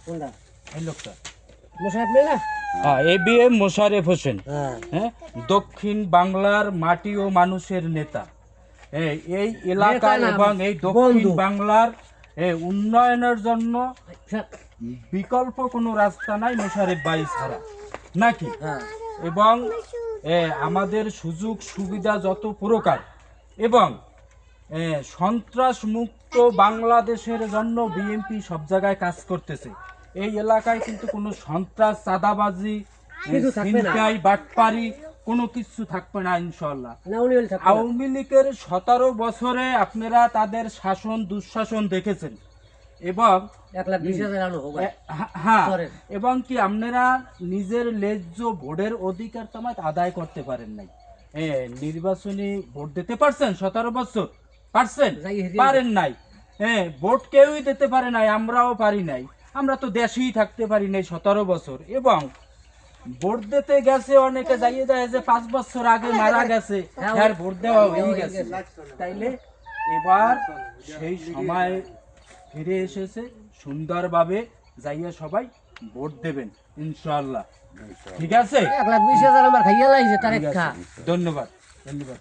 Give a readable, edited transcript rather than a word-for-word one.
কোনটা এই লোকটা মোশাররফ নেই না? হ্যাঁ, ABM মোশাররফ হোসেন, হ্যাঁ হ্যাঁ, দক্ষিণ বাংলার মাটি ও মানুষের নেতা। এই এলাকায় নেতা না, এবং এই দক্ষিণ বন্ধু। বাংলার উন্নয়নের জন্য স্যার, বিকল্প কোনো রাস্তা নাই মোশাররফ ভাই ছাড়া, নাকি? হ্যাঁ এবং আমাদের সুযোগ সুবিধা যত প্রকার এবং সন্ত্রাস মুক্ত বাংলাদেশের জন্য বিএনপি সব জায়গায় কাজ করতেছে। এই এলাকায় কিন্তু কোনো সন্ত্রাস, চাঁদাবাজি, কিছু থাকবে না। ছিনতাই, বাটপারি কোনো কিছু থাকবে না ইনশাল্লাহ। না উনি বলে থাকবে না। আওয়ামী লীগের 17 বছরে আপনারা তাদের শাসন দুঃশাসন দেখেছেন এবং 1,20,000 আনো হোক হ্যাঁ, করেন। এবং কি আপনারা নিজের ন্যায্য ভোটের অধিকার তোমায় আদায় করতে পারেন নাই। নির্বাচনী ভোট দিতে পারছেন 17 বছর? পারছেন? যাই হেরে পারেন নাই। ভোট কেউই দিতে পারে নাই, আমরাও পারি নাই। আমরা তো দেশেই থাকতে পারি নাই 17 বছর। এবং ভোট দিতে গেছে অনেকে যাইয়ে দেয় যে 5 বছর আগে মারা গেছে, আর ভোট দেওয়া হয়ে গেছে। তাইলে এবার সেই সময় ফিরে এসেছে, সুন্দরভাবে যাইয়া সবাই ভোট দেবেন ইনশাআল্লাহ। ঠিক আছে? 1,20,000 আমার খাইয়া লাইছে তার ঠিক আছে। খা ধন্যবাদ, ধন্যবাদ।